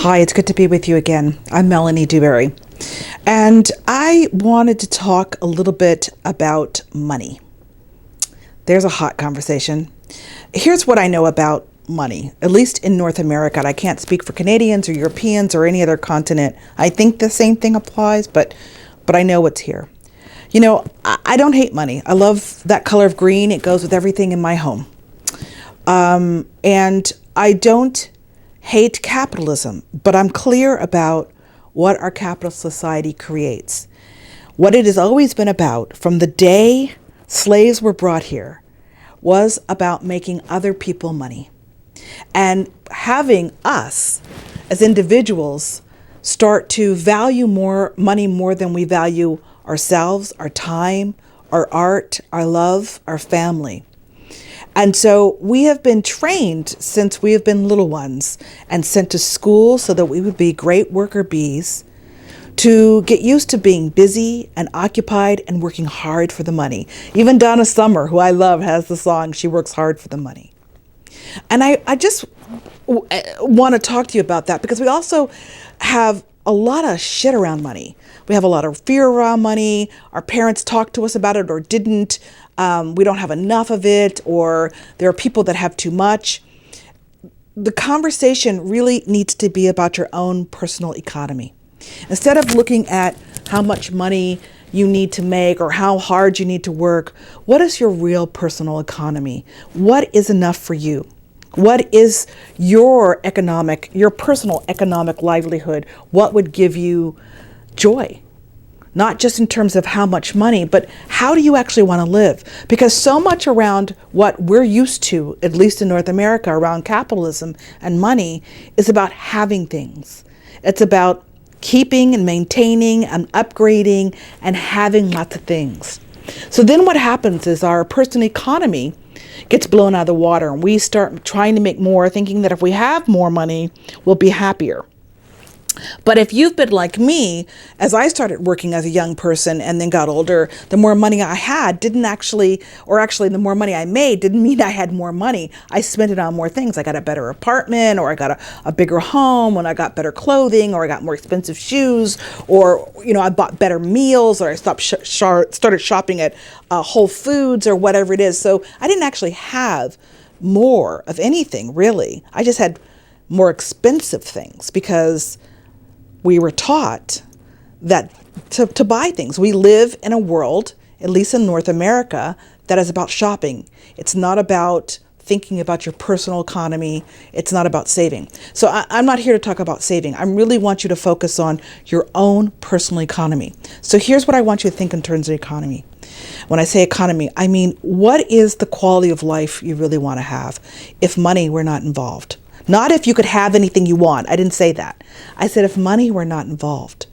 Hi, it's good to be with you again. I'm Melanie DewBerry, and I wanted to talk a little bit about money. There's a hot conversation. Here's what I know about money, at least in North America. And I can't speak for Canadians or Europeans or any other continent. I think the same thing applies, but I know what's here. I don't hate money. I love that color of green. It goes with everything in my home. And I don't hate capitalism, but I'm clear about what our capitalist society creates. What it has always been about from the day slaves were brought here was about making other people money and having us as individuals start to value more money more than we value ourselves, our time, our art, our love, our family. And so we have been trained since we have been little ones and sent to school so that we would be great worker bees to get used to being busy and occupied and working hard for the money. Even Donna Summer, who I love, has the song, She Works Hard for the Money. And I just want to talk to you about that because we also have a lot of shit around money. We have a lot of fear around money. Our parents talked to us about it or didn't. We don't have enough of it, or there are people that have too much. The conversation really needs to be about your own personal economy. Instead of looking at how much money you need to make or how hard you need to work, what is your real personal economy? What is enough for you? What is your personal economic livelihood? What would give you joy? Not just in terms of how much money, but how do you actually want to live? Because so much around what we're used to, at least in North America, around capitalism and money, is about having things. It's about keeping and maintaining and upgrading and having lots of things. So then what happens is our personal economy gets blown out of the water and we start trying to make more, thinking that if we have more money, we'll be happier. But if you've been like me, as I started working as a young person and then got older, the more money I had the more money I made didn't mean I had more money. I spent it on more things. I got a better apartment, or I got a bigger home, and I got better clothing, or I got more expensive shoes, or, I bought better meals, or I started shopping at Whole Foods or whatever it is. So I didn't actually have more of anything, really. I just had more expensive things because we were taught that to buy things. We live in a world, at least in North America, that is about shopping. It's not about thinking about your personal economy. It's not about saving. So I'm not here to talk about saving. I really want you to focus on your own personal economy. So here's what I want you to think in terms of economy. When I say economy, I mean, what is the quality of life you really want to have if money were not involved? Not if you could have anything you want. I didn't say that. I said if money were not involved.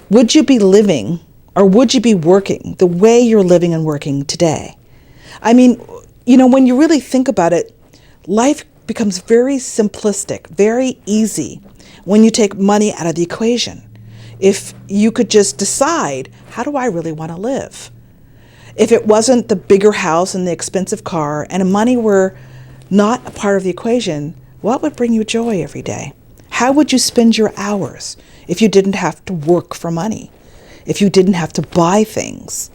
Would you be living or would you be working the way you're living and working today? I mean, when you really think about it, life becomes very simplistic, very easy when you take money out of the equation. If you could just decide, how do I really want to live? If it wasn't the bigger house and the expensive car and money were not a part of the equation, what would bring you joy every day? How would you spend your hours if you didn't have to work for money? If you didn't have to buy things?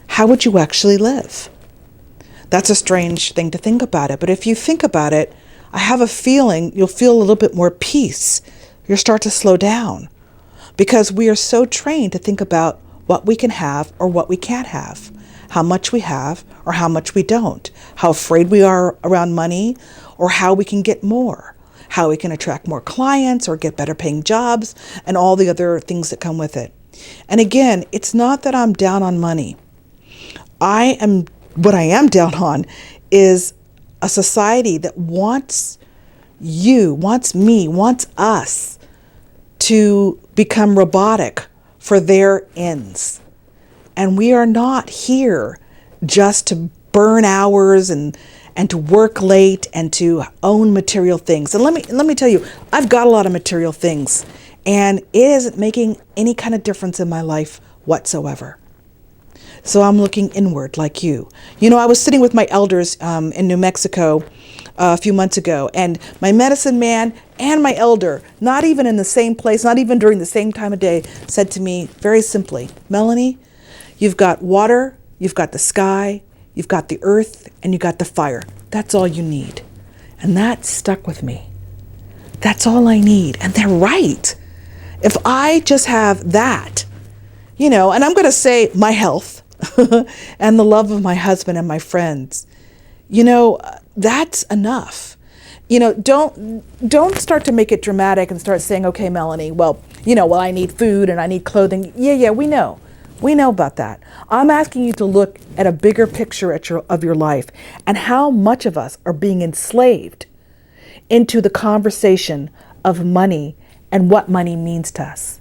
How would you actually live? That's a strange thing to think about it. But if you think about it, I have a feeling you'll feel a little bit more peace. You'll start to slow down because we are so trained to think about what we can have or what we can't have, how much we have or how much we don't, how afraid we are around money, or how we can get more, how we can attract more clients or get better paying jobs, and all the other things that come with it. And again, it's not that I'm down on money. What I am down on is a society that wants you, wants me, wants us to become robotic for their ends. And we are not here just to burn hours and to work late and to own material things. And let me tell you, I've got a lot of material things and it isn't making any kind of difference in my life whatsoever. So I'm looking inward like you. I was sitting with my elders in New Mexico a few months ago, and my medicine man and my elder, not even in the same place, not even during the same time of day, said to me very simply, Melanie, you've got water, you've got the sky, you've got the earth, and you got the fire. That's all you need. And that stuck with me. That's all I need. And they're right. If I just have that, and I'm going to say my health and the love of my husband and my friends, that's enough. Don't start to make it dramatic and start saying, okay, Melanie, well, I need food and I need clothing. Yeah, we know. We know about that. I'm asking you to look at a bigger picture of your life and how much of us are being enslaved into the conversation of money and what money means to us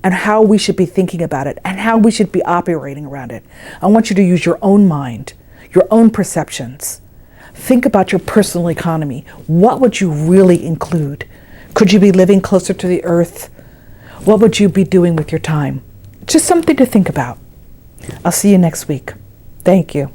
and how we should be thinking about it and how we should be operating around it. I want you to use your own mind, your own perceptions. Think about your personal economy. What would you really include? Could you be living closer to the earth? What would you be doing with your time? Just something to think about. I'll see you next week. Thank you.